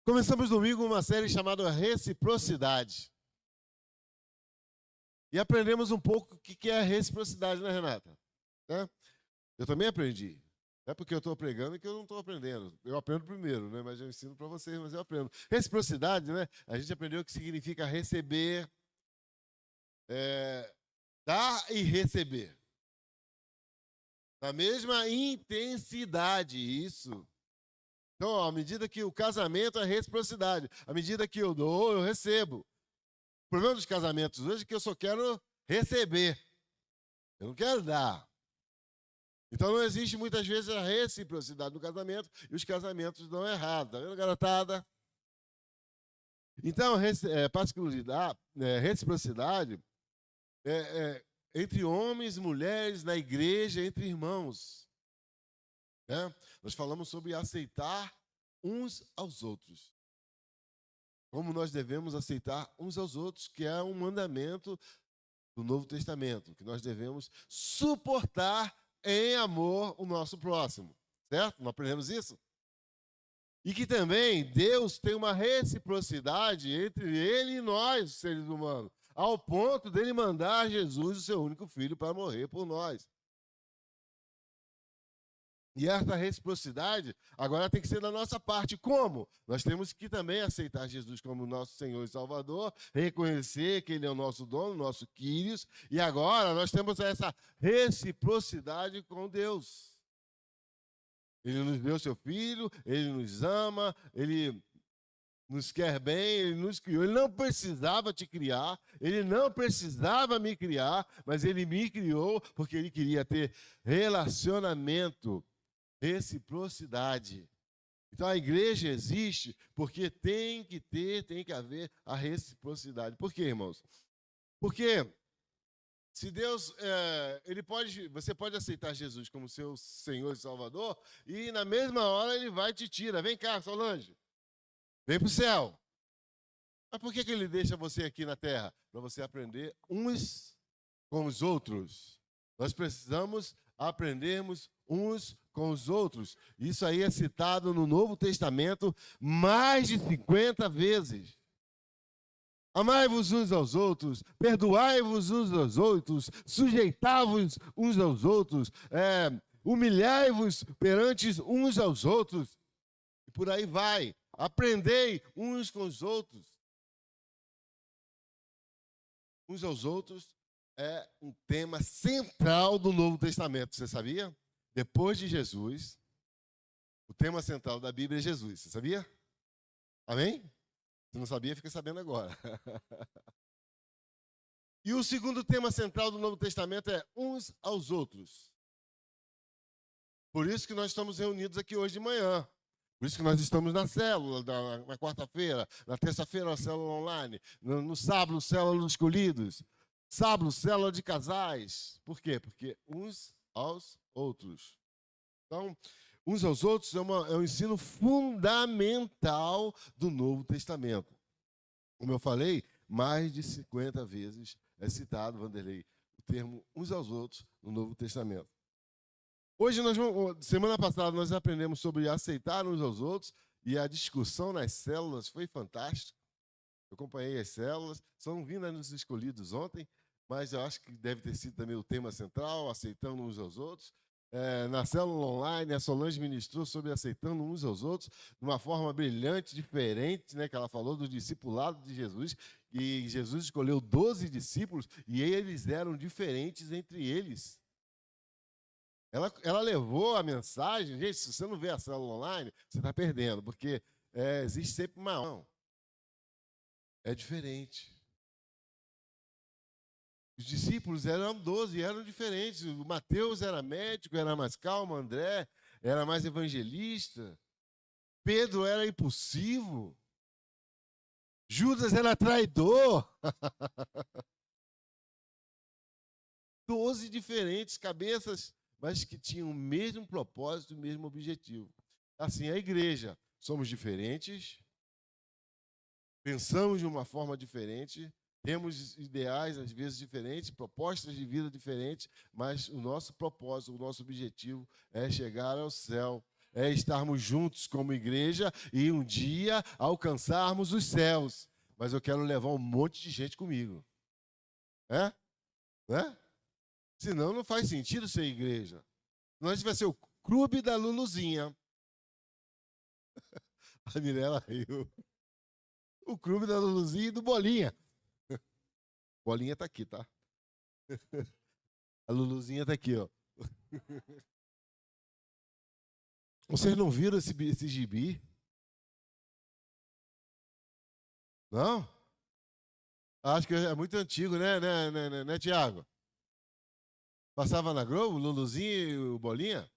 Começamos domingo uma série chamada Reciprocidade. E aprendemos um pouco o que é a reciprocidade, né, Renata? Eu também aprendi. Não é porque eu estou pregando que eu não estou aprendendo. Eu aprendo primeiro, né? Mas eu ensino para vocês, mas eu aprendo. Reciprocidade, né? A gente aprendeu o que significa receber, dar e receber. Na mesma intensidade, isso. Então, à medida que o casamento é reciprocidade, à medida que eu dou, eu recebo. O problema dos casamentos hoje é que eu só quero receber. Eu não quero dar. Então não existe muitas vezes a reciprocidade no casamento e os casamentos dão errado. Tá vendo, garotada? Então, reciprocidade entre homens e mulheres, na igreja, entre irmãos. Né? Nós falamos sobre aceitar uns aos outros. Como nós devemos aceitar uns aos outros, que é um mandamento do Novo Testamento, que nós devemos suportar em amor o nosso próximo. Certo? Não aprendemos isso? E que também Deus tem uma reciprocidade entre Ele e nós, seres humanos, ao ponto dele mandar Jesus, o seu único filho, para morrer por nós. E essa reciprocidade agora tem que ser da nossa parte. Como? Nós temos que também aceitar Jesus como nosso Senhor e Salvador, reconhecer que Ele é o nosso dono, o nosso Quírios, e agora nós temos essa reciprocidade com Deus. Ele nos deu seu Filho, Ele nos ama, Ele nos quer bem, Ele nos criou. Ele não precisava te criar, Ele não precisava me criar, mas Ele me criou porque Ele queria ter relacionamento, reciprocidade. Então a igreja existe porque tem que haver a reciprocidade. Por quê, irmãos? Porque se Deus, você pode aceitar Jesus como seu Senhor e Salvador e na mesma hora Ele vai e te tira. Vem cá, Solange. Vem para o céu. Mas por que Ele deixa você aqui na terra? Para você aprender uns com os outros. Nós precisamos aprendermos uns com os outros. Isso aí é citado no Novo Testamento mais de 50 vezes. Amai-vos uns aos outros, perdoai-vos uns aos outros, sujeitai-vos uns aos outros, humilhai-vos perante uns aos outros. E por aí vai. Aprendei uns com os outros. Uns aos outros é um tema central do Novo Testamento, você sabia? Depois de Jesus, o tema central da Bíblia é Jesus, você sabia? Amém? Se não sabia, fica sabendo agora. E o segundo tema central do Novo Testamento é uns aos outros. Por isso que nós estamos reunidos aqui hoje de manhã. Por isso que nós estamos na célula, na quarta-feira, na terça-feira, a célula online, no sábado, célula dos escolhidos, sábado, célula de casais. Por quê? Porque uns aos outros. Então, uns aos outros é um ensino fundamental do Novo Testamento. Como eu falei, mais de 50 vezes é citado, Vanderlei, o termo uns aos outros no Novo Testamento. Hoje, semana passada, nós aprendemos sobre aceitar uns aos outros e a discussão nas células foi fantástica. Eu acompanhei as células, são vindo nos escolhidos ontem, mas eu acho que deve ter sido também o tema central, aceitando uns aos outros. Na célula online, a Solange ministrou sobre aceitando uns aos outros de uma forma brilhante, diferente, né, que ela falou do discipulado de Jesus, e Jesus escolheu 12 discípulos e eles eram diferentes entre eles. Ela levou a mensagem, gente, se você não vê a célula online, você está perdendo, porque existe sempre uma não. É diferente. Os discípulos eram 12, eram diferentes. O Mateus era médico, era mais calmo, André era mais evangelista, Pedro era impulsivo, Judas era traidor. 12 diferentes cabeças, mas que tinham o mesmo propósito, o mesmo objetivo. Assim, a igreja, somos diferentes, pensamos de uma forma diferente, temos ideais, às vezes, diferentes, propostas de vida diferentes, mas o nosso propósito, o nosso objetivo é chegar ao céu, é estarmos juntos como igreja e um dia alcançarmos os céus. Mas eu quero levar um monte de gente comigo. É? Né? Senão não faz sentido ser igreja. Senão a gente vai ser o clube da Luluzinha. A Mirella riu. O clube da Luluzinha e do Bolinha. Bolinha tá aqui, tá? A Luluzinha tá aqui, ó. Vocês não viram esse gibi? Não? Acho que é muito antigo, né, Tiago? Passava na Globo, o Luluzinho e o Bolinha?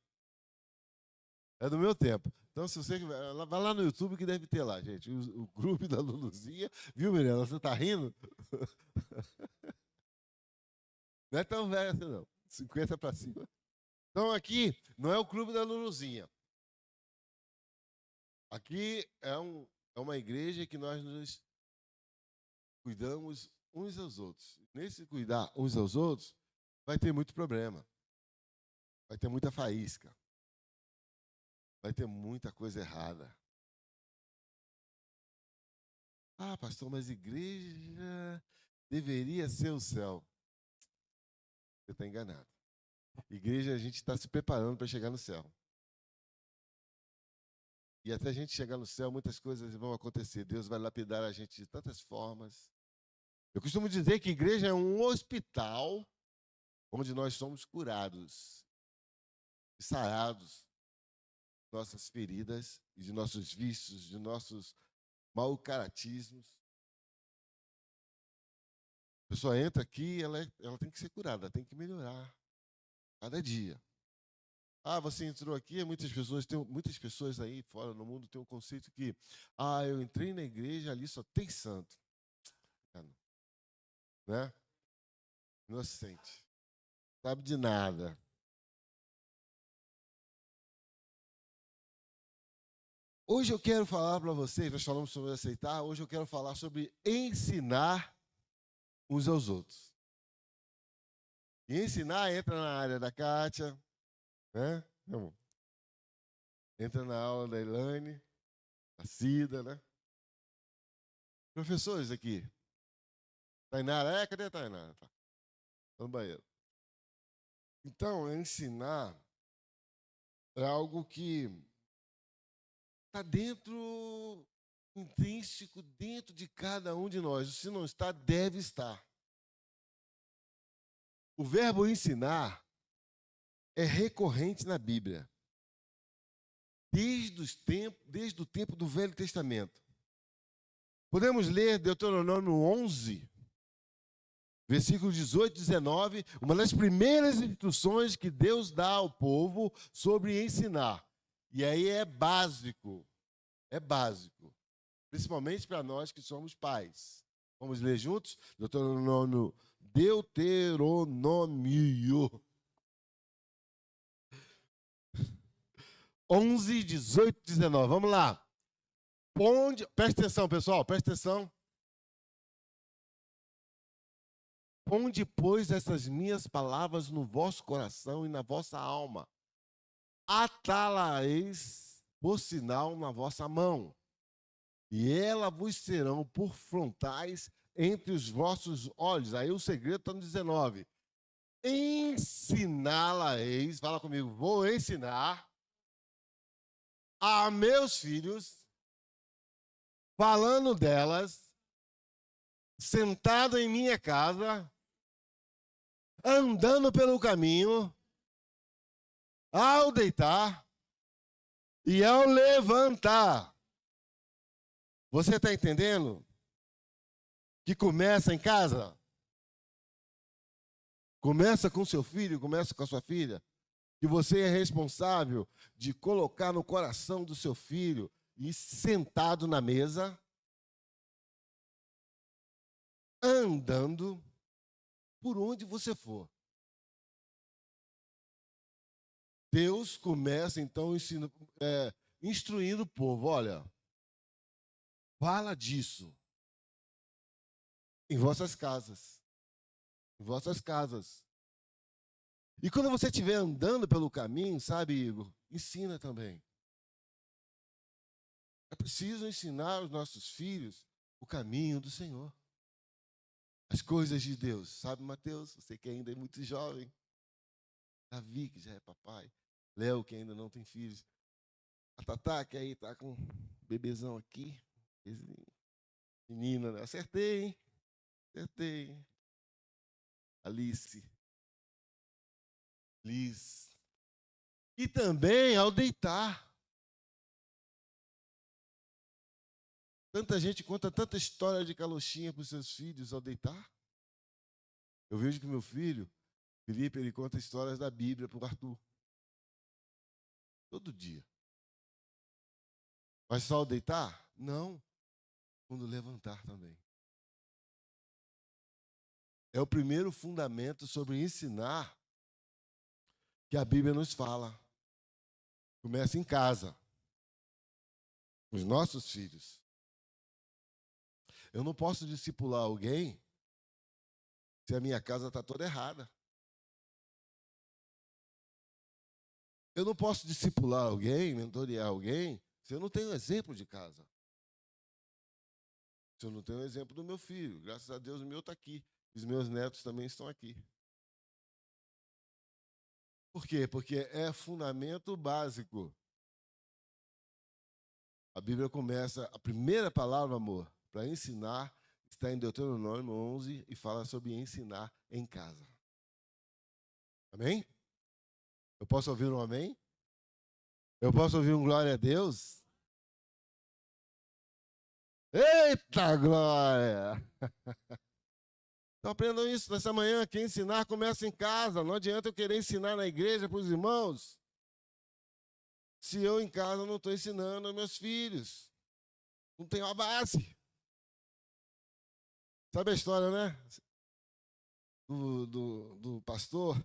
É do meu tempo. Então, se você vai lá no YouTube que deve ter lá, gente. O grupo da Luluzinha. Viu, Mirella? Você tá rindo? Não é tão velho assim, não. 50 para cima. Então, aqui não é o clube da Luluzinha. Aqui é uma igreja que nós nos cuidamos uns aos outros. Nesse cuidar uns aos outros, vai ter muito problema. Vai ter muita faísca. Vai ter muita coisa errada. Ah, pastor, mas igreja deveria ser o céu. Você está enganado. Igreja, a gente está se preparando para chegar no céu. E até a gente chegar no céu, muitas coisas vão acontecer. Deus vai lapidar a gente de tantas formas. Eu costumo dizer que igreja é um hospital onde nós somos curados e sarados de nossas feridas e de nossos vícios, de nossos mau caratismos. A pessoa entra aqui, ela tem que ser curada, ela tem que melhorar cada dia. Ah, você entrou aqui, muitas pessoas aí fora no mundo têm um conceito que, eu entrei na igreja, ali só tem santo. Né? Inocente. Sabe de nada. Hoje eu quero falar para vocês, nós falamos sobre aceitar, hoje eu quero falar sobre ensinar uns aos outros. E ensinar entra na área da Kátia, né? Entra na aula da Elaine, da Cida, né? Professores aqui. Tainara, cadê a Tainara? Tá no banheiro. Então, ensinar é algo que está intrínseco dentro de cada um de nós. Se não está, deve estar. O verbo ensinar é recorrente na Bíblia. Desde o tempo do Velho Testamento. Podemos ler Deuteronômio 11, versículos 18 e 19, uma das primeiras instruções que Deus dá ao povo sobre ensinar. E aí é básico, principalmente para nós que somos pais. Vamos ler juntos? Deuteronômio 11, 18 e 19. Vamos lá. Presta atenção, pessoal, presta atenção. Ponde, pois, essas minhas palavras no vosso coração e na vossa alma. Atá-la-eis por sinal na vossa mão, e ela vos serão por frontais entre os vossos olhos. Aí o segredo está no 19. Ensiná-la-eis, fala comigo, vou ensinar a meus filhos, falando delas, sentado em minha casa, andando pelo caminho, ao deitar e ao levantar. Você está entendendo? Que começa em casa? Começa com seu filho, começa com a sua filha. Que você é responsável de colocar no coração do seu filho e sentado na mesa, andando por onde você for. Deus começa, então, instruindo o povo. Olha, fala disso em vossas casas. Em vossas casas. E quando você estiver andando pelo caminho, sabe, Igor, ensina também. É preciso ensinar os nossos filhos o caminho do Senhor. As coisas de Deus. Sabe, Mateus? Você que ainda é muito jovem. Davi, que já é papai. Léo, que ainda não tem filhos. A Tatá, que aí está com um bebezão aqui. Menina, né? Acertei, hein? Acertei. Alice. Liz. E também ao deitar. Tanta gente conta tanta história de calochinha para os seus filhos ao deitar. Eu vejo que meu filho, Felipe, ele conta histórias da Bíblia para o Arthur. Todo dia. Mas só ao deitar? Não. Quando levantar também. É o primeiro fundamento sobre ensinar que a Bíblia nos fala. Começa em casa. Os nossos filhos. Eu não posso discipular alguém se a minha casa está toda errada. Eu não posso discipular alguém, mentorear alguém, se eu não tenho exemplo de casa. Se eu não tenho exemplo do meu filho. Graças a Deus o meu está aqui. Os meus netos também estão aqui. Por quê? Porque é fundamento básico. A Bíblia começa, a primeira palavra, amor, para ensinar, está em Deuteronômio 11 e fala sobre ensinar em casa. Amém? Eu posso ouvir um amém? Eu posso ouvir um glória a Deus? Eita glória! Então aprendam isso nessa manhã, que ensinar começa em casa. Não adianta eu querer ensinar na igreja para os irmãos, se eu em casa não estou ensinando aos meus filhos. Não tenho a base. Sabe a história, né? Do pastor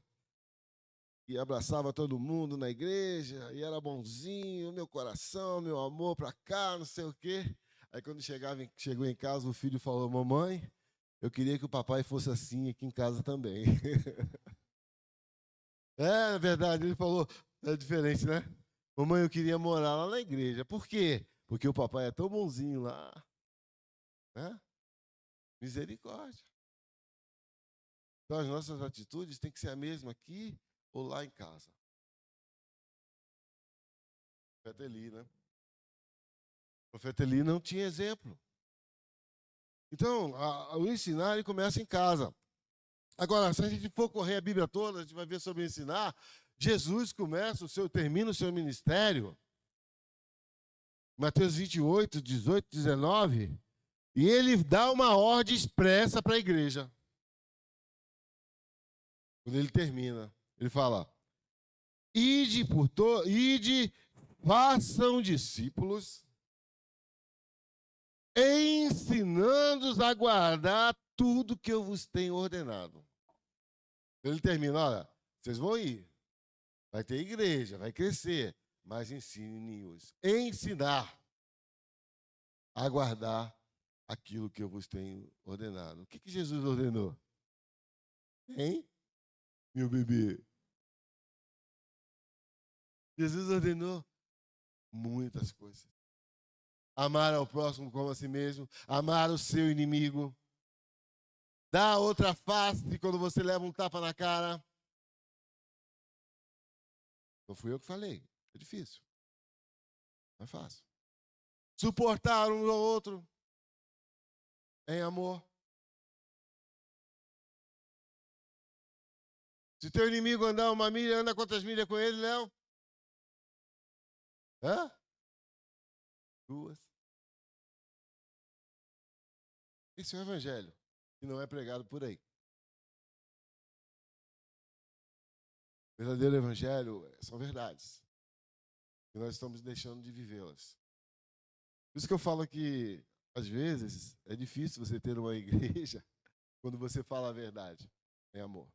que abraçava todo mundo na igreja e era bonzinho, meu coração, meu amor para cá, não sei o quê. Aí quando chegou em casa, o filho falou: mamãe, eu queria que o papai fosse assim aqui em casa também. É verdade, ele falou, é diferente, né? Mamãe, eu queria morar lá na igreja. Por quê? Porque o papai é tão bonzinho lá. Né? Misericórdia. Então as nossas atitudes têm que ser a mesma aqui ou lá em casa. O profeta Eli, né? O profeta Eli não tinha exemplo. Então, o ensinar ele começa em casa. Agora, se a gente for correr a Bíblia toda, a gente vai ver sobre ensinar. Jesus termina o seu ministério, Mateus 28, 18, 19, e ele dá uma ordem expressa para a igreja. Quando ele termina, ele fala: ide, façam discípulos, ensinando-os a guardar tudo que eu vos tenho ordenado. Ele termina: olha, vocês vão ir, vai ter igreja, vai crescer, mas ensine-os, ensinar a guardar aquilo que eu vos tenho ordenado. O que Jesus ordenou? Hein, meu bebê? Jesus ordenou muitas coisas. Amar ao próximo como a si mesmo, amar o seu inimigo, dar outra face quando você leva um tapa na cara. Não fui eu que falei, é difícil, não é fácil. Suportar um ao outro em amor. Se teu inimigo andar uma milha, anda quantas milhas com ele, Léo? Hã? 2. Esse é o evangelho, que não é pregado por aí. O verdadeiro evangelho são verdades. E nós estamos deixando de vivê-las. Por isso que eu falo que, às vezes, é difícil você ter uma igreja quando você fala a verdade em amor.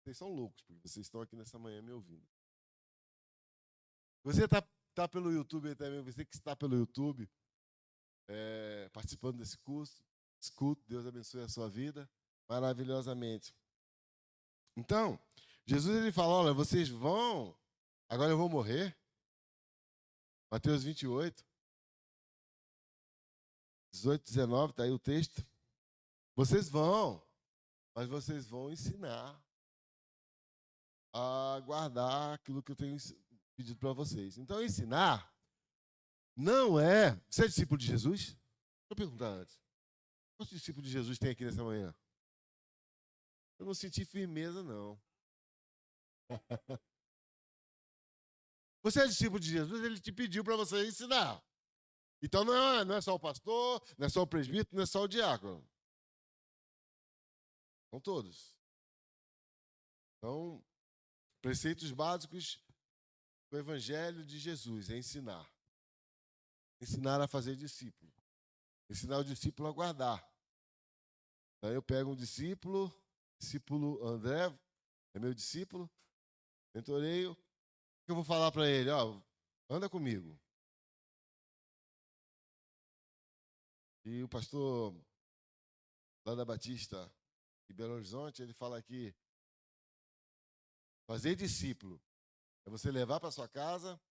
Vocês são loucos, porque vocês estão aqui nessa manhã me ouvindo. Você está pelo YouTube aí também, você que está pelo YouTube, participando desse curso, escuta, Deus abençoe a sua vida maravilhosamente. Então, Jesus ele fala: olha, vocês vão, agora eu vou morrer, Mateus 28, 18, 19, está aí o texto. Vocês vão, mas vocês vão ensinar a guardar aquilo que eu tenho pedido para vocês. Então, ensinar não é... Você é discípulo de Jesus? Deixa eu perguntar antes. Quantos discípulos de Jesus tem aqui nessa manhã? Eu não senti firmeza, não. Você é discípulo de Jesus, ele te pediu para você ensinar. Então não é só o pastor, não é só o presbítero, não é só o diácono. São todos. Então, preceitos básicos do Evangelho de Jesus é ensinar. Ensinar a fazer discípulo. Ensinar o discípulo a guardar. Então eu pego um discípulo André, é meu discípulo, mentoreio. O que eu vou falar para ele? Ó, anda comigo. E o pastor lá da Batista de Belo Horizonte, ele fala aqui, fazer discípulo é você levar para sua casa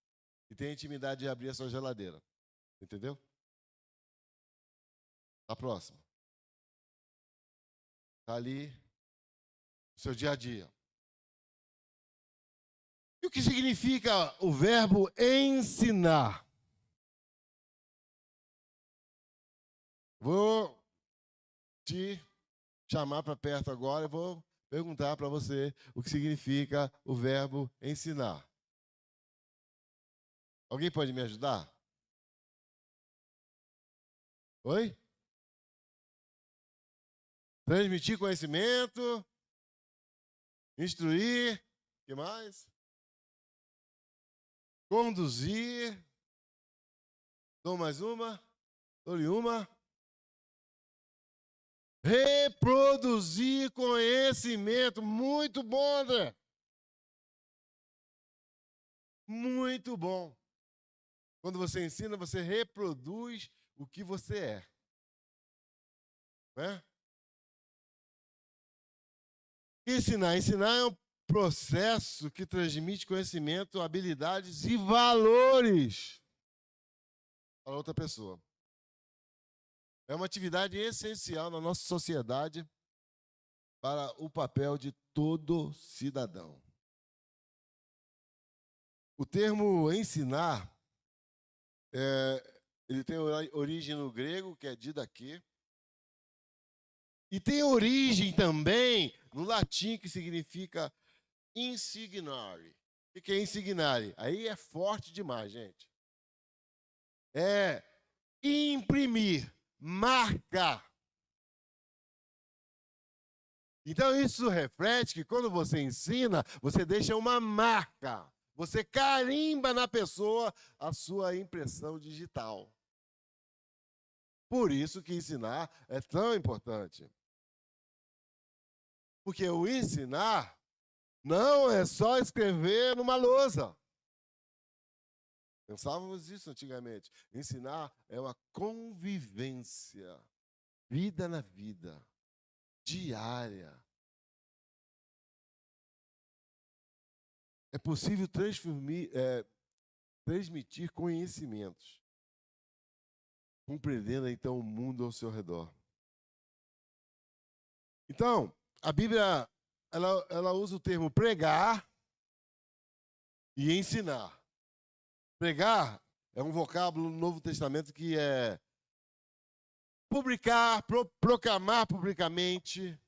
e ter a intimidade de abrir a sua geladeira. Entendeu? Tá próximo. Tá ali no seu dia a dia. E o que significa o verbo ensinar? Vou te chamar para perto agora e vou perguntar para você o que significa o verbo ensinar. Alguém pode me ajudar? Oi? Transmitir conhecimento, instruir, o que mais? Conduzir. Dou mais uma? Dou-lhe uma. Reproduzir conhecimento. Muito bom, André. Muito bom. Quando você ensina, você reproduz o que você é. Né? Ensinar. Ensinar é um processo que transmite conhecimento, habilidades e valores para outra pessoa. É uma atividade essencial na nossa sociedade para o papel de todo cidadão. O termo ensinar, ele tem origem no grego, que é didaquê, e tem origem também no latim, que significa insignare. O que é insignare? Aí é forte demais, gente. É imprimir, marcar. Então isso reflete que quando você ensina, você deixa uma marca. Você carimba na pessoa a sua impressão digital. Por isso que ensinar é tão importante. Porque o ensinar não é só escrever numa lousa. Pensávamos isso antigamente. Ensinar é uma convivência, vida na vida, diária. É possível transmitir conhecimentos, compreendendo então o mundo ao seu redor. Então, a Bíblia ela usa o termo pregar e ensinar. Pregar é um vocábulo no Novo Testamento que é publicar, proclamar publicamente.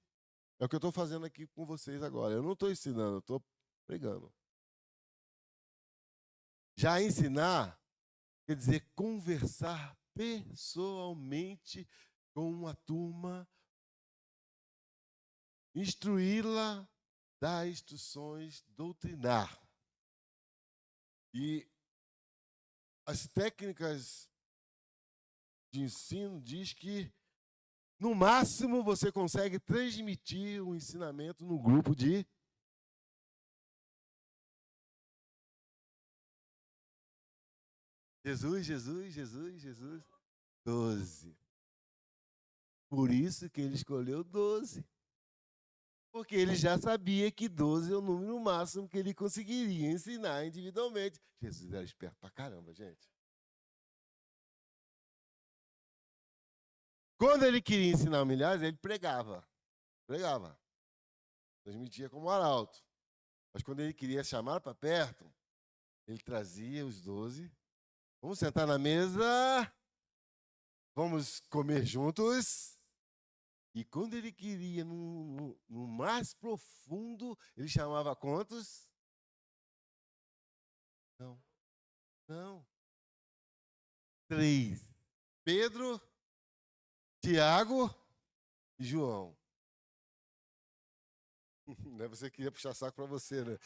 É o que eu estou fazendo aqui com vocês agora. Eu não estou ensinando, eu estou pregando. Já ensinar quer dizer conversar pessoalmente com uma turma, instruí-la, dar instruções, doutrinar. E as técnicas de ensino diz que, no máximo, você consegue transmitir o ensinamento num grupo de 12. Por isso que ele escolheu 12. Porque ele já sabia que 12 é o número máximo que ele conseguiria ensinar individualmente. Jesus era esperto pra caramba, gente. Quando ele queria ensinar milhares, ele pregava. Pregava. Transmitia como arauto. Mas quando ele queria chamar para perto, ele trazia os 12. Vamos sentar na mesa. Vamos comer juntos. E quando ele queria, no mais profundo, ele chamava quantos? Não. 3. Pedro, Tiago e João. Você queria puxar saco para você, né?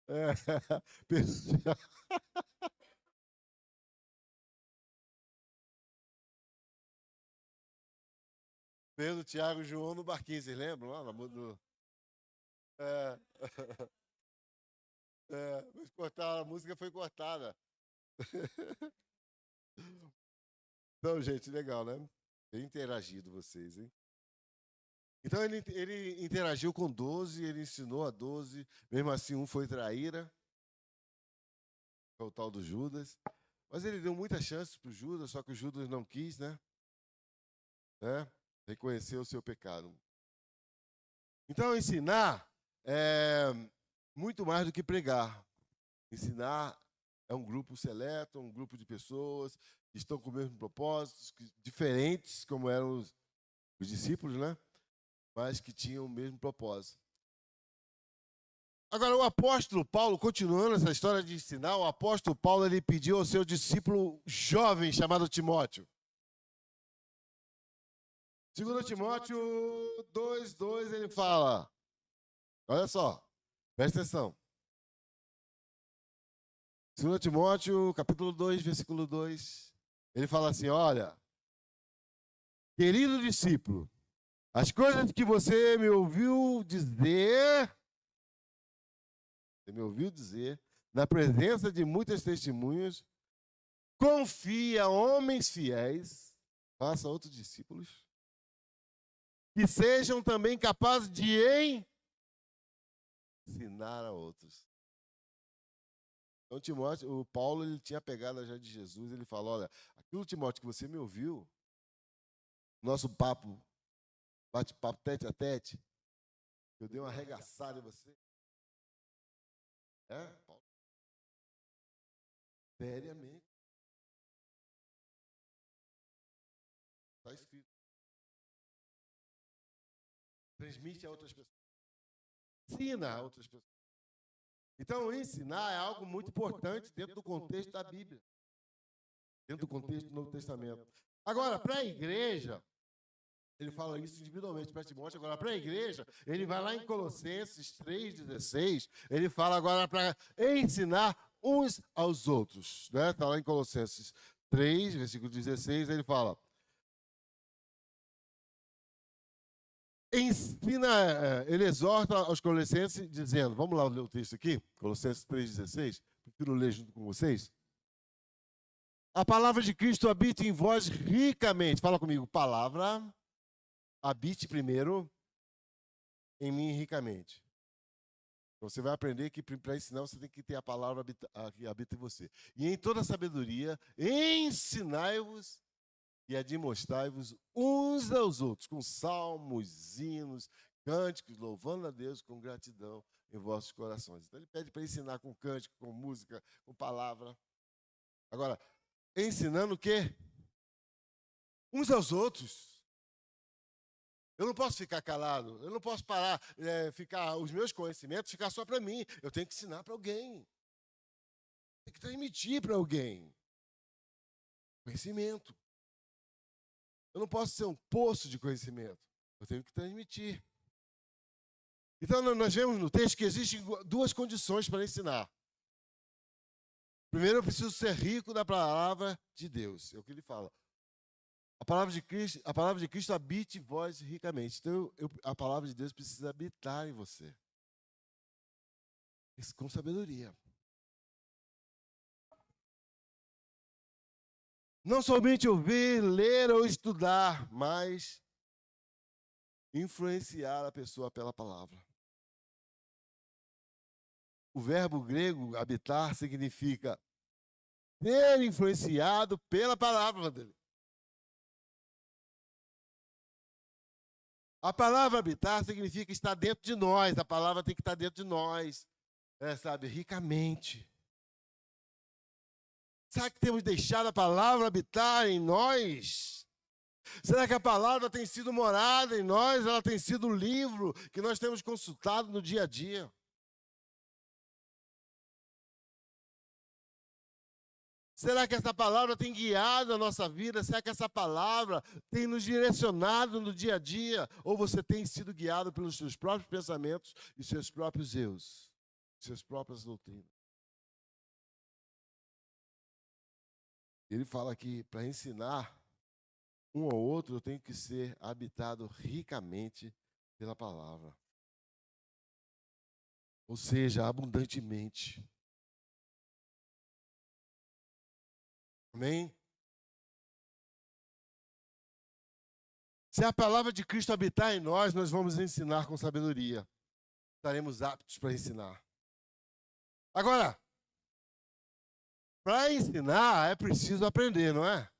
É. Pedro, Tiago e João no barquinho, vocês lembram? Lá no... É. Mas cortaram, a música foi cortada. Então, gente, legal, né? Tem interagido vocês, hein? Então, ele interagiu com 12, ele ensinou a 12, mesmo assim um foi traíra, foi o tal do Judas. Mas ele deu muitas chances para o Judas, só que o Judas não quis, né? Reconhecer o seu pecado. Então, ensinar é muito mais do que pregar. Ensinar é um grupo seleto, um grupo de pessoas que estão com o mesmo propósito, diferentes, como eram os discípulos, né? Mas que tinham o mesmo propósito. Agora, o apóstolo Paulo, continuando essa história de ensinar, o apóstolo Paulo ele pediu ao seu discípulo jovem chamado Timóteo. 2 Timóteo 2:2, ele fala, olha só, presta atenção. 2 Timóteo, capítulo 2, versículo 2, ele fala assim, olha, querido discípulo, as coisas que você me ouviu dizer, na presença de muitas testemunhas, confia a homens fiéis, faça outros discípulos, que sejam também capazes de ensinar a outros. Então, Timóteo, o Paulo, ele tinha a pegada já de Jesus, ele falou, olha, aquilo, Timóteo, que você me ouviu, nosso papo, bate-papo tete a tete, eu dei uma arregaçada em você. Paulo? Seriamente. Está escrito. Transmite a outras pessoas. Ensina a outras pessoas. Então, ensinar é algo muito importante dentro do contexto da Bíblia. Dentro do contexto do Novo Testamento. Agora, para a igreja, ele fala isso individualmente para Timóteo. Agora, para a igreja, ele vai lá em Colossenses 3,16, ele fala agora para ensinar uns aos outros. Está lá em Colossenses 3, versículo 16, ele fala... ele exorta aos Colossenses dizendo, vamos lá ler o texto aqui, Colossenses 3,16, prefiro ler junto com vocês. A palavra de Cristo habite em vós ricamente. Fala comigo, palavra, habite primeiro em mim ricamente. Então, você vai aprender que para ensinar você tem que ter a palavra que habita em você. E em toda sabedoria, ensinai-vos e admoestai-vos uns aos outros, com salmos, hinos, cânticos, louvando a Deus com gratidão em vossos corações. Então ele pede para ensinar com cântico, com música, com palavra. Agora, ensinando o quê? Uns aos outros. Eu não posso ficar calado, eu não posso parar, os meus conhecimentos ficar só para mim. Eu tenho que ensinar para alguém. Tem que transmitir para alguém. Conhecimento. Eu não posso ser um poço de conhecimento. Eu tenho que transmitir. Então, nós vemos no texto que existem duas condições para ensinar. Primeiro, eu preciso ser rico da palavra de Deus. É o que ele fala. A palavra de Cristo habite em vós ricamente. Então, a palavra de Deus precisa habitar em você. Isso com sabedoria. Não somente ouvir, ler ou estudar, mas influenciar a pessoa pela palavra. O verbo grego habitar significa ser influenciado pela palavra dele. A palavra habitar significa estar dentro de nós. A palavra tem que estar dentro de nós, sabe, ricamente. Será que temos deixado a palavra habitar em nós? Será que a palavra tem sido morada em nós? Ela tem sido um livro que nós temos consultado no dia a dia? Será que essa palavra tem guiado a nossa vida? Será que essa palavra tem nos direcionado no dia a dia? Ou você tem sido guiado pelos seus próprios pensamentos e seus próprios erros, suas próprias doutrinas? Ele fala que para ensinar um ao outro, eu tenho que ser habitado ricamente pela palavra. Ou seja, abundantemente. Amém? Se a palavra de Cristo habitar em nós, nós vamos ensinar com sabedoria. Estaremos aptos para ensinar. Agora, para ensinar é preciso aprender, não é?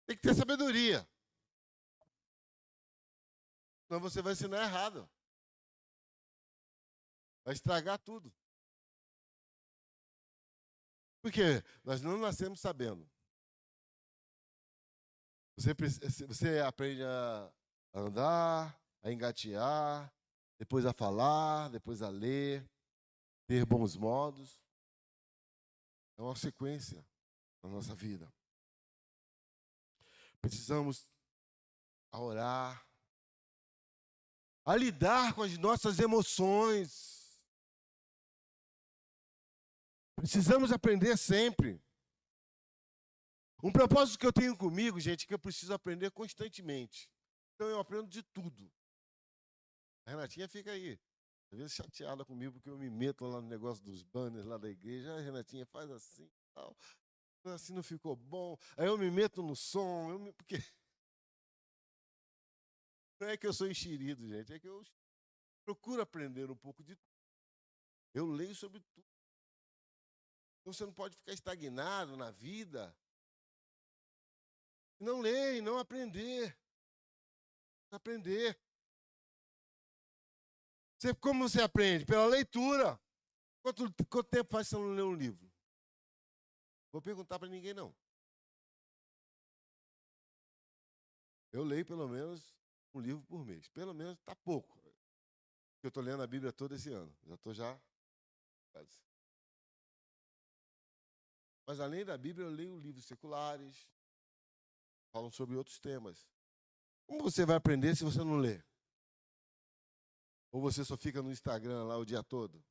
Tem que ter sabedoria. Senão você vai ensinar errado. Vai estragar tudo. Por quê? Nós não nascemos sabendo. Você aprende a andar, a engatear, depois a falar, depois a ler, ter bons modos. É uma sequência na nossa vida. Precisamos orar, a lidar com as nossas emoções. Precisamos aprender sempre. Um propósito que eu tenho comigo, gente, é que eu preciso aprender constantemente. Então eu aprendo de tudo. A Renatinha fica aí, às vezes chateada comigo, porque eu me meto lá no negócio dos banners lá da igreja. A Renatinha faz assim, tal. Assim não ficou bom. Aí eu me meto no som, porque não é que eu sou enxerido, gente, é que eu procuro aprender um pouco de tudo. Eu leio sobre tudo. Então você não pode ficar estagnado na vida. Não ler e não aprender. Aprender. Como você aprende? Pela leitura. Quanto tempo faz você não ler um livro? Vou perguntar para ninguém, não. Eu leio pelo menos um livro por mês. Pelo menos está pouco. Eu estou lendo a Bíblia toda esse ano. Já estou quase. Mas além da Bíblia, eu leio livros seculares. Falam sobre outros temas. Como você vai aprender se você não lê? Ou você só fica no Instagram lá o dia todo?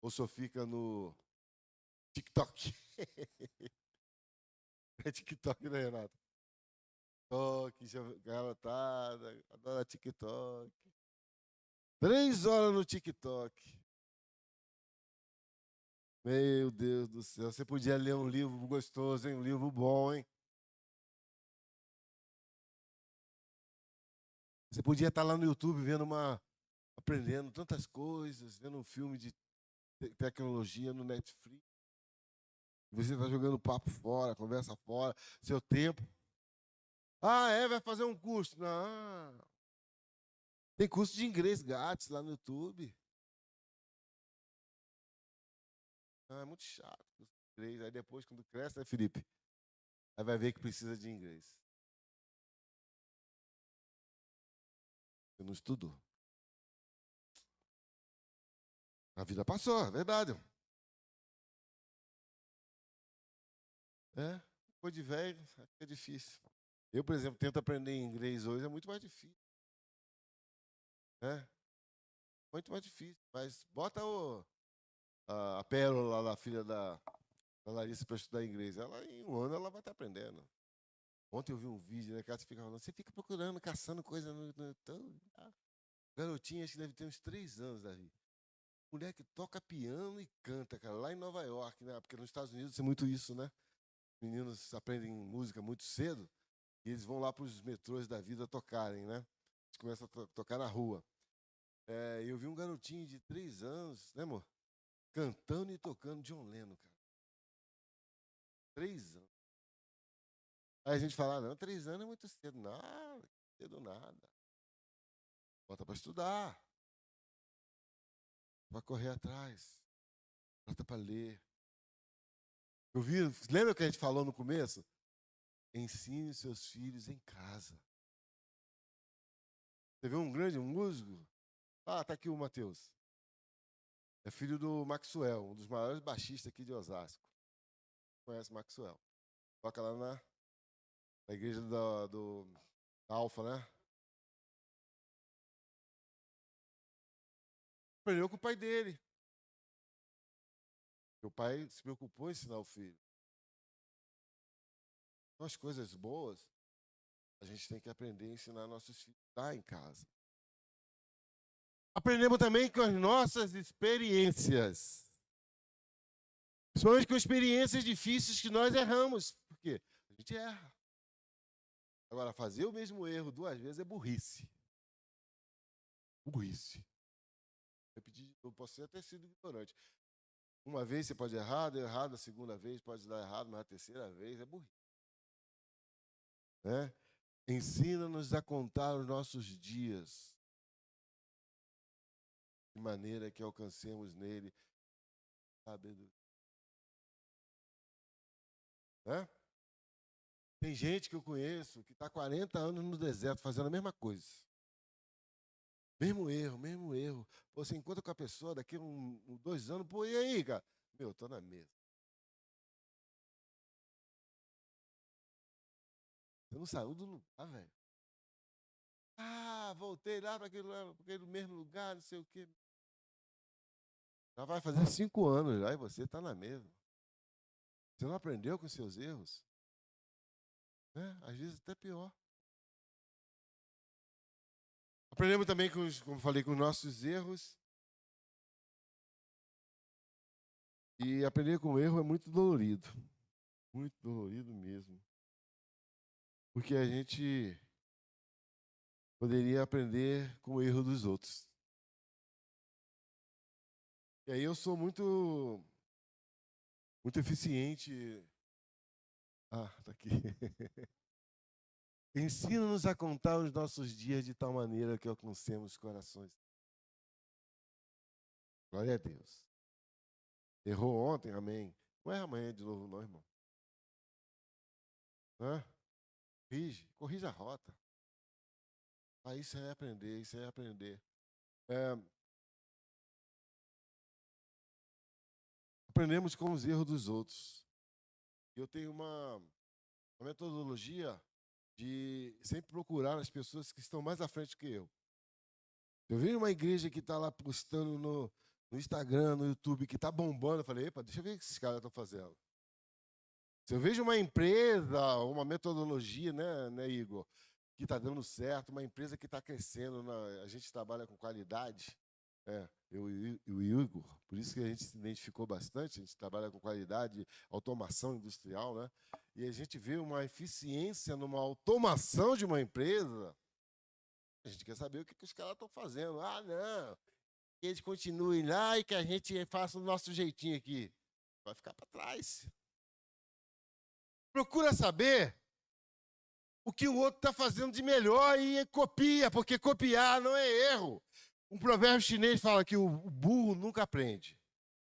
Ou só fica no TikTok? É TikTok, né, Renato? TikTok, garotada, adora TikTok. 3 horas no TikTok. Meu Deus do céu, você podia ler um livro gostoso, hein? Um livro bom, hein? Você podia estar lá no YouTube aprendendo tantas coisas, vendo um filme de tecnologia no Netflix. Você está jogando papo fora, conversa fora, seu tempo. Ah, vai fazer um curso. Não. Tem curso de inglês grátis lá no YouTube. É muito chato. Aí depois, quando cresce, né, Felipe? Aí vai ver que precisa de inglês. Você não estudou. A vida passou, é verdade. Depois de velho, é difícil. Eu, por exemplo, tento aprender inglês hoje, é muito mais difícil. Muito mais difícil. Mas bota a Pérola lá, a filha da Larissa, para estudar inglês. Ela, em um ano, ela vai estar aprendendo. Ontem eu vi um vídeo, né, que ela fica falando, você fica procurando, caçando coisa no YouTube. Garotinha, acho que deve ter uns 3 anos, Davi. Mulher que toca piano e canta, cara, lá em Nova York, né? Porque nos Estados Unidos tem muito isso, né? Meninos aprendem música muito cedo e eles vão lá para os metrôs da vida tocarem, né? Eles começam a tocar na rua. Eu vi um garotinho de 3 anos, né, amor? cantando e tocando John Lennon, cara. 3 anos. Aí a gente fala, não, 3 anos é muito cedo. Não, cedo nada. Bota para estudar. Para correr atrás. Bota para ler. Lembra que a gente falou no começo? Ensine seus filhos em casa. Você viu um grande músico? Ah, tá aqui o Matheus. É filho do Maxwell, um dos maiores baixistas aqui de Osasco. Conhece o Maxwell? Toca lá na igreja do Alfa, né? Aprendeu com o pai dele. O pai se preocupou em ensinar o filho. Então, as coisas boas, a gente tem que aprender a ensinar nossos filhos lá em casa. Aprendemos também com as nossas experiências. Principalmente com experiências difíceis que nós erramos. Por quê? A gente erra. Agora, fazer o mesmo erro 2 vezes é burrice. Burrice. Eu posso até ter sido ignorante. Uma vez você pode errar, deu errado, a segunda vez pode dar errado, mas a terceira vez é burrice. Né? Ensina-nos a contar os nossos dias, de maneira que alcancemos nele sabedoria. Né? Tem gente que eu conheço que está 40 anos no deserto fazendo a mesma coisa. Mesmo erro, mesmo erro. Pô, você encontra com a pessoa daqui a 2 anos, pô, e aí, cara? Meu, tô na mesa. Você não saiu do lugar, velho. Ah, voltei lá para aquele mesmo lugar, não sei o quê. Já vai fazer 5 anos já e você está na mesa. Você não aprendeu com seus erros? Né? Às vezes até pior. Aprendemos também, como falei, com os nossos erros. E aprender com o erro é muito dolorido. Muito dolorido mesmo. Porque a gente poderia aprender com o erro dos outros. E aí eu sou muito eficiente. Ah, tá aqui. Ensina-nos a contar os nossos dias de tal maneira que alcancemos os corações. Glória a Deus. Errou ontem, amém. Não erra amanhã de novo não, irmão. Hã? Corrija a rota. Ah, isso é aprender, isso é aprender. Aprendemos com os erros dos outros. Eu tenho uma metodologia de sempre procurar as pessoas que estão mais à frente que eu. Eu vejo uma igreja que está lá postando no Instagram, no YouTube, que está bombando, eu falei, epa, deixa eu ver o que esses caras estão fazendo. Se eu vejo uma empresa, uma metodologia, né, Igor, que está dando certo, uma empresa que está crescendo, a gente trabalha com qualidade, eu e o Igor, por isso que a gente se identificou bastante, a gente trabalha com qualidade, automação industrial, né? E a gente vê uma eficiência numa automação de uma empresa, a gente quer saber o que os caras estão fazendo. Ah, não, que eles continuem lá e que a gente faça o nosso jeitinho aqui. Vai ficar para trás. Procura saber o que o outro está fazendo de melhor e copia, porque copiar não é erro. Um provérbio chinês fala que o burro nunca aprende.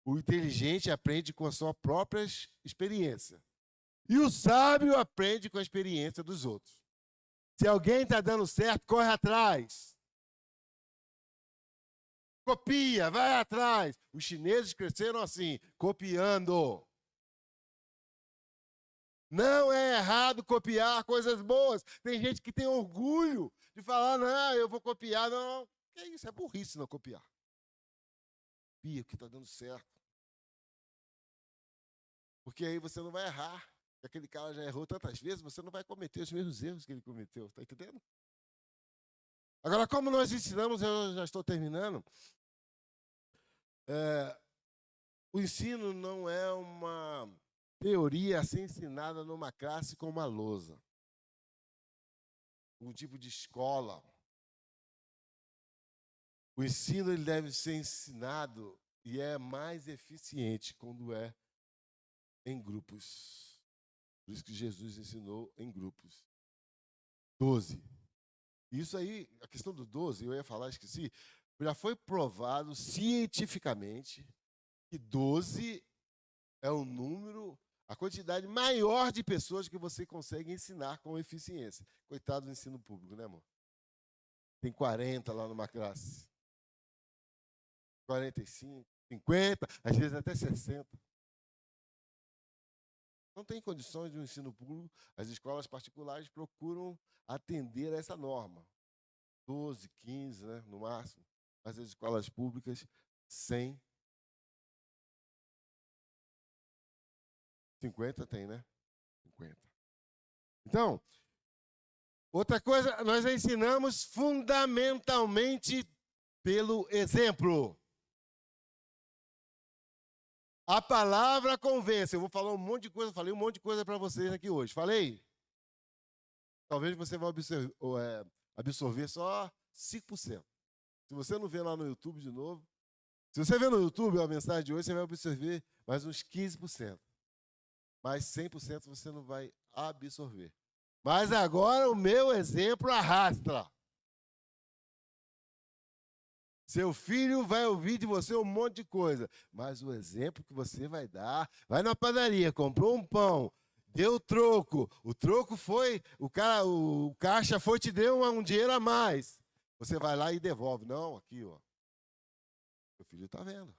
O inteligente aprende com a sua própria experiência. E o sábio aprende com a experiência dos outros. Se alguém está dando certo, corre atrás. Copia, vai atrás. Os chineses cresceram assim, copiando. Não é errado copiar coisas boas. Tem gente que tem orgulho de falar, não, eu vou copiar. Não, que isso? É burrice não copiar. Copia o que está dando certo. Porque aí você não vai errar. Aquele cara já errou tantas vezes, você não vai cometer os mesmos erros que ele cometeu. Está entendendo? Agora, como nós ensinamos, eu já estou terminando. O ensino não é uma teoria a ser ensinada numa classe com uma lousa. Um tipo de escola. O ensino ele deve ser ensinado E é mais eficiente quando é em grupos. Por isso que Jesus ensinou em grupos. 12. Isso aí, a questão do 12, eu ia falar, esqueci. Já foi provado cientificamente que 12 é o número, a quantidade maior de pessoas que você consegue ensinar com eficiência. Coitado do ensino público, né, amor? Tem 40 lá numa classe. 45, 50, às vezes até 60. Não tem condições de um ensino público. As escolas particulares procuram atender a essa norma. 12, 15, né, no máximo. Mas as escolas públicas, 100. 50 tem, né? 50. Então, outra coisa, nós ensinamos fundamentalmente pelo exemplo. A palavra convence. Eu vou falar um monte de coisa, falei um monte de coisa para vocês aqui hoje. Falei? Talvez você vai absorver só 5%. Se você não vê lá no YouTube de novo, se você vê no YouTube a mensagem de hoje, você vai absorver mais uns 15%. Mas 100% você não vai absorver. Mas agora o meu exemplo arrasta. Seu filho vai ouvir de você um monte de coisa, mas o exemplo que você vai dar, vai na padaria, comprou um pão, deu troco, o troco foi, o caixa foi te deu um dinheiro a mais. Você vai lá e devolve. Não, aqui, ó. Meu filho está vendo.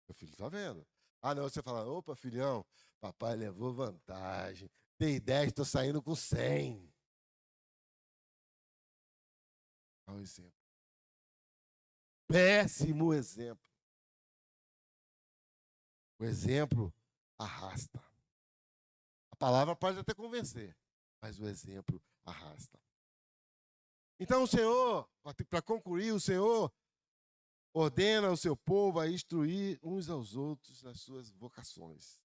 Meu filho está vendo. Ah, não, você fala, opa, filhão, papai levou vantagem. Dei 10, estou saindo com 100. Olha o exemplo. Péssimo exemplo. O exemplo arrasta. A palavra pode até convencer, mas o exemplo arrasta. Então o Senhor, para concluir, o Senhor ordena o seu povo a instruir uns aos outros nas suas vocações.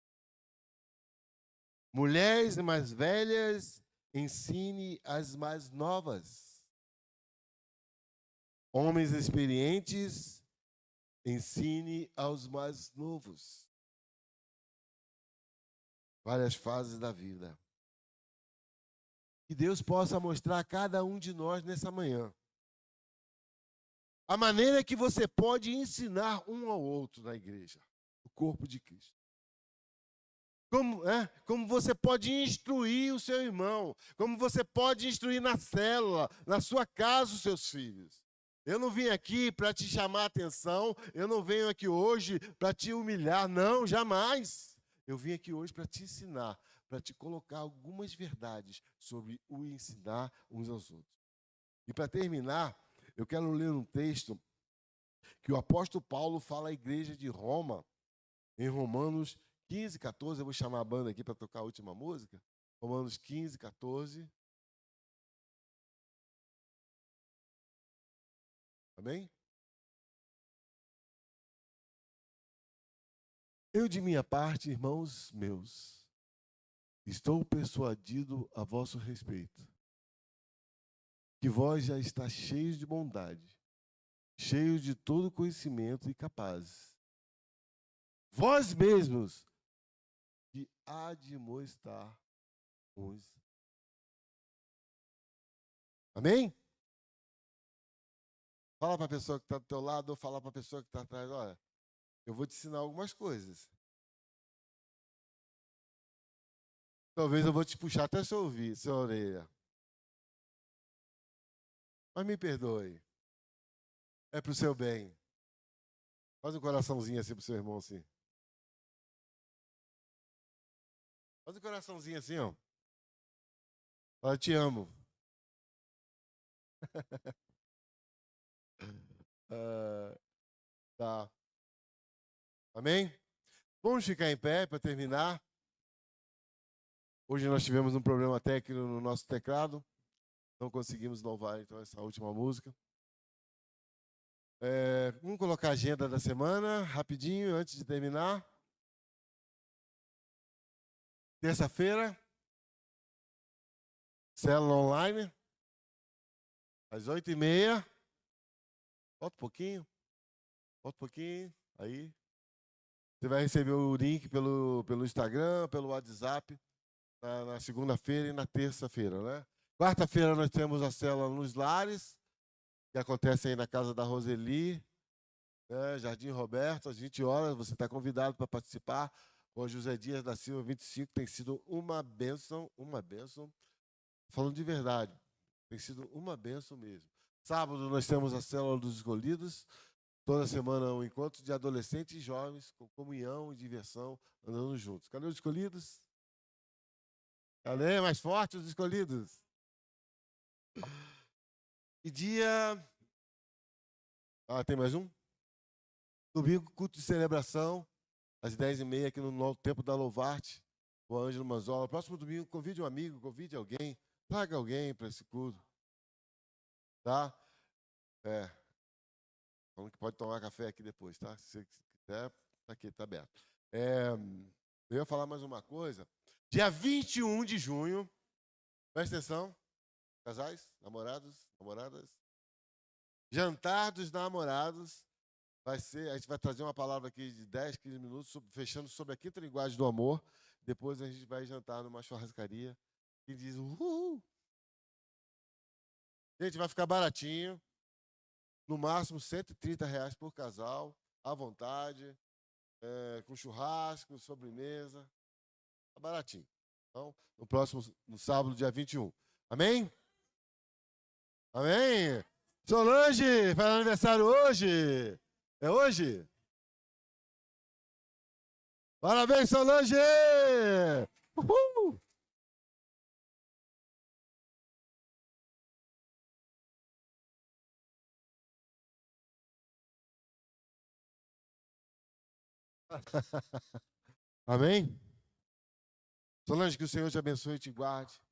Mulheres mais velhas, ensine as mais novas. Homens experientes, ensine aos mais novos. Várias fases da vida. Que Deus possa mostrar a cada um de nós nessa manhã a maneira que você pode ensinar um ao outro na igreja, o corpo de Cristo. Como você pode instruir o seu irmão, como você pode instruir na célula, na sua casa, os seus filhos. Eu não vim aqui para te chamar a atenção, eu não venho aqui hoje para te humilhar, não, jamais. Eu vim aqui hoje para te ensinar, para te colocar algumas verdades sobre o ensinar uns aos outros. E para terminar, eu quero ler um texto que o apóstolo Paulo fala à igreja de Roma, em Romanos 15, 14. Eu vou chamar a banda aqui para tocar a última música. Romanos 15, 14. Amém? Eu, de minha parte, irmãos meus, estou persuadido a vosso respeito, que vós já está cheios de bondade, cheios de todo conhecimento e capazes. Vós mesmos de admoestar uns. Amém? Fala para a pessoa que está do teu lado ou fala para a pessoa que está atrás, olha, eu vou te ensinar algumas coisas. Talvez eu vou te puxar até seu ouvido, sua orelha. Mas me perdoe. É para o seu bem. Faz um coraçãozinho assim para o seu irmão, assim. Faz um coraçãozinho assim, ó. Fala, eu te amo. Tá. Amém? Vamos ficar em pé para terminar. Hoje nós tivemos um problema técnico no nosso teclado. Não conseguimos louvar, então, essa última música. Vamos colocar a agenda da semana, rapidinho, antes de terminar. Terça-feira, célula online, às 8h30. Falta um pouquinho. Volta um pouquinho. Aí. Você vai receber o link pelo Instagram, pelo WhatsApp, na segunda-feira e na terça-feira, né? Quarta-feira nós temos a célula nos lares, que acontece aí na casa da Roseli, né? Jardim Roberto, às 20 horas. Você está convidado para participar. Com José Dias da Silva, 25, tem sido uma bênção, uma bênção. Falando de verdade, tem sido uma bênção mesmo. Sábado nós temos a célula dos escolhidos. Toda semana um encontro de adolescentes e jovens com comunhão e diversão, andando juntos. Cadê os escolhidos? Cadê? Mais forte os escolhidos. E dia... tem mais um? Domingo, culto de celebração, às 10h30, aqui no Templo da Louvarte, com o Ângelo Manzola. Próximo domingo, convide um amigo, convide alguém, traga alguém para esse culto. Tá? Falando que pode tomar café aqui depois, tá? Se você quiser, tá aqui, tá aberto. Eu ia falar mais uma coisa. Dia 21 de junho, presta atenção, casais, namorados, namoradas. Jantar dos namorados vai ser, a gente vai trazer uma palavra aqui de 10, 15 minutos, fechando sobre a quinta linguagem do amor. Depois a gente vai jantar numa churrascaria que diz uhul. Gente, vai ficar baratinho. No máximo R$130 por casal, à vontade, com churrasco, sobremesa. Tá baratinho. Então, no sábado, dia 21. Amém? Amém? Solange, faz aniversário hoje. É hoje? Parabéns, Solange! Uhul! Amém? Solange, que o Senhor te abençoe e te guarde.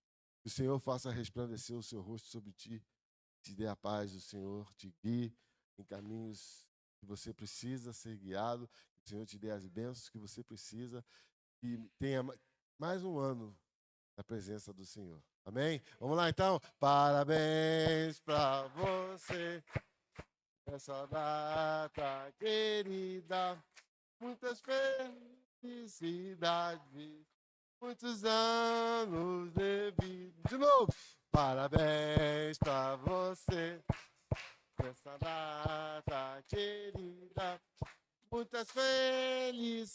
Que o Senhor faça resplandecer o seu rosto sobre ti. Te dê a paz do Senhor, te guie em caminhos que você precisa ser guiado. Que o Senhor te dê as bênçãos que você precisa. E tenha mais um ano na presença do Senhor. Amém? Vamos lá, então. Parabéns para você nessa data querida. Muitas felicidades. Muitos anos de vida. De novo. Parabéns para você nessa data querida. Muitas felicidades.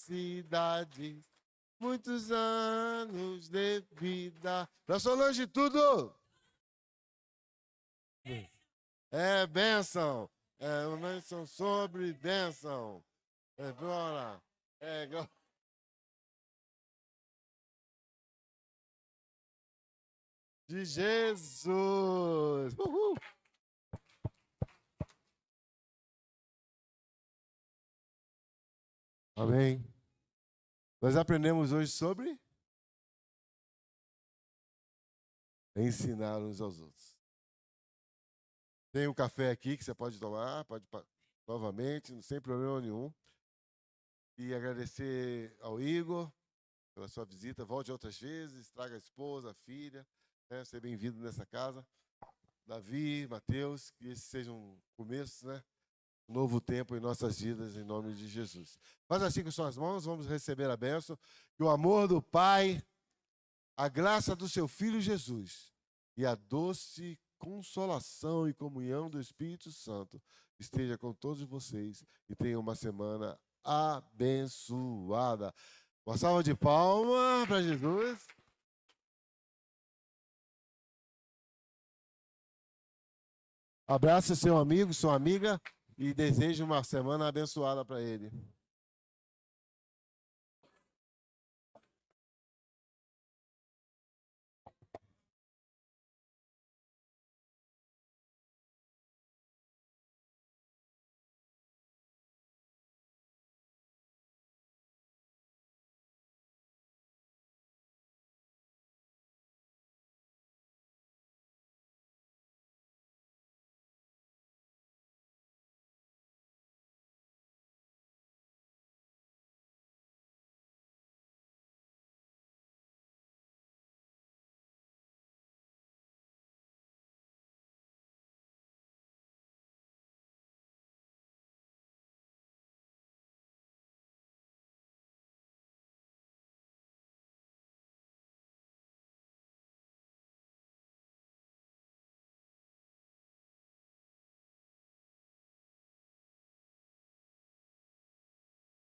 Muitos anos de vida. Pra Solange, tudo! É bênção. É uma bênção sobre bênção. Bora. De Jesus. Uhul. Amém. Nós aprendemos hoje sobre ensinar uns aos outros. Tem um café aqui que você pode tomar, novamente, sem problema nenhum. E agradecer ao Igor pela sua visita. Volte outras vezes, traga a esposa, a filha. Seja bem-vindo nessa casa. Davi, Mateus, que esse seja um começo, né? Um novo tempo em nossas vidas, em nome de Jesus. Faz assim com suas mãos, vamos receber a bênção. Que o amor do Pai, a graça do seu Filho Jesus e a doce consolação e comunhão do Espírito Santo esteja com todos vocês e tenham uma semana abençoada. Uma salva de palmas para Jesus. Abraça seu amigo, sua amiga e deseje uma semana abençoada para ele.